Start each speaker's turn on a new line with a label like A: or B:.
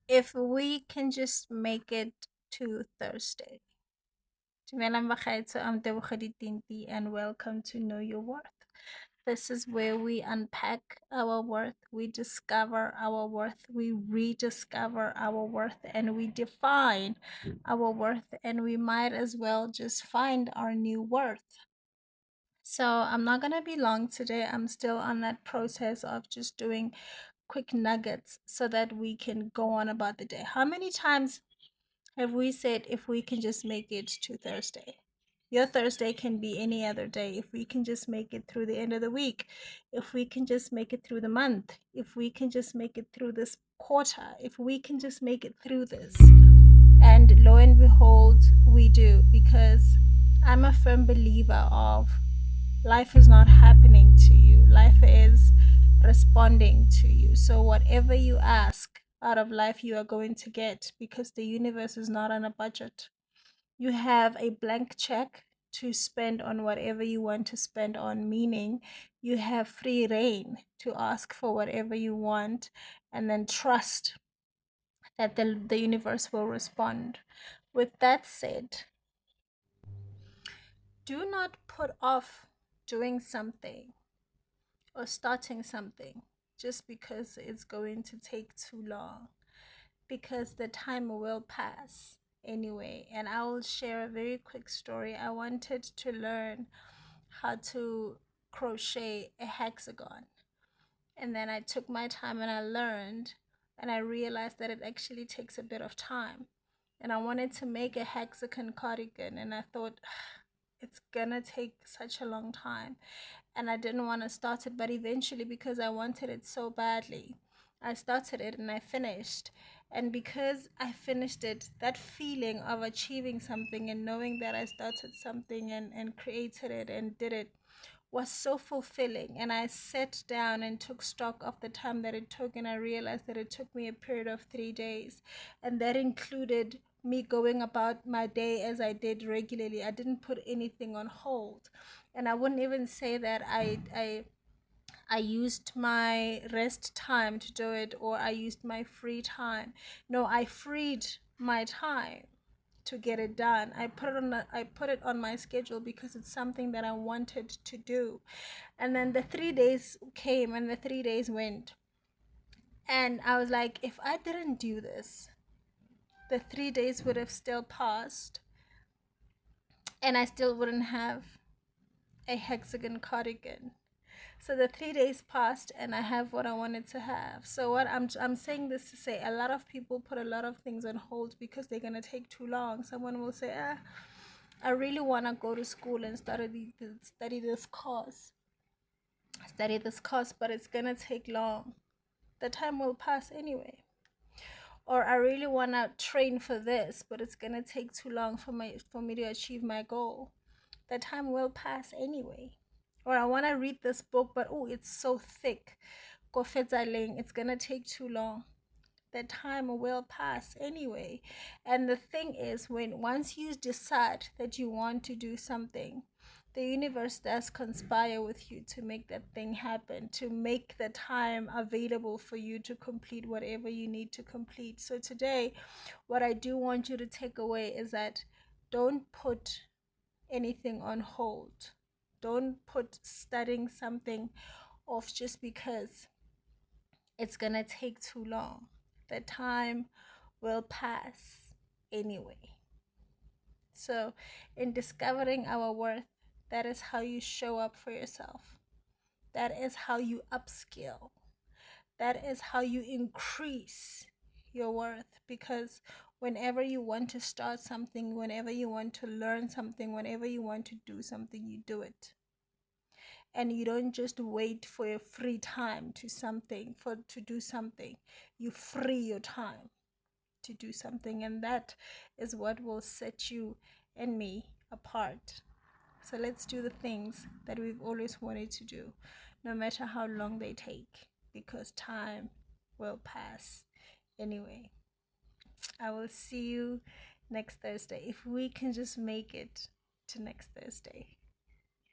A: If we can just make it to Thursday. Dumelang bakgaetsho, I'm Tebogedi Tinti, and welcome to Know Your Worth. This is where we unpack our worth, we discover our worth, we rediscover our worth, and we define our worth, and we might as well just find our new worth. So, I'm not going to be long today. I'm still on that process of just doing quick nuggets so that we can go on about the day. How many times have we said if we can just make it to Thursday? Your Thursday can be any other day. If we can just make it through the end of the week, if we can just make it through the month, if we can just make it through this quarter, if we can just make it through this. And lo and behold, we do, because I'm a firm believer of life is not happening to you, life is responding to you. So, whatever you ask out of life, you are going to get, because the universe is not on a budget. You have a blank check to spend on whatever you want to spend on, meaning you have free reign to ask for whatever you want and then trust that the universe will respond. With that said, do not put off doing something or starting something just because it's going to take too long, because the time will pass anyway. And I will share a very quick story. I wanted to learn how to crochet a hexagon, and then I took my time and I learned, and I realized that it actually takes a bit of time. And I wanted to make a hexagon cardigan, and I thought it's gonna take such a long time, and I didn't want to start it, but eventually, because I wanted it so badly, I started it and I finished. And because I finished it, that feeling of achieving something and knowing that I started something and created it and did it was so fulfilling. And I sat down and took stock of the time that it took, and I realized that it took me a period of 3 days, and that included me going about my day as I did regularly. I didn't put anything on hold, and I wouldn't even say that I used my rest time to do it, or I used my free time. No, I freed my time to get it done. I put it on my schedule because it's something that I wanted to do. And then the 3 days came and the 3 days went. And I was like, if I didn't do this, the 3 days would have still passed and I still wouldn't have a hexagon cardigan. So the 3 days passed and I have what I wanted to have. So what I'm saying this to say, a lot of people put a lot of things on hold because they're gonna take too long. Someone will say, I really wanna go to school and study this course, but it's gonna take long. The time will pass anyway. Or I really wanna train for this, but it's gonna take too long for me to achieve my goal. The time will pass anyway. Or I want to read this book, but oh, it's so thick. It's gonna take too long. The time will pass anyway. And the thing is, when once you decide that you want to do something, the universe does conspire with you to make that thing happen, to make the time available for you to complete whatever you need to complete. So today, what I do want you to take away is that don't put anything on hold. Don't put studying something off just because it's gonna take too long. The time will pass anyway. So, in discovering our worth, that is how you show up for yourself. That is how you upskill. That is how you increase your worth, because whenever you want to start something, whenever you want to learn something, whenever you want to do something, you do it. And you don't just wait for your free time to do something. You free your time to do something, and that is what will set you and me apart. So let's do the things that we've always wanted to do, no matter how long they take, because time will pass anyway. I will see you next Thursday, if we can just make it to next Thursday.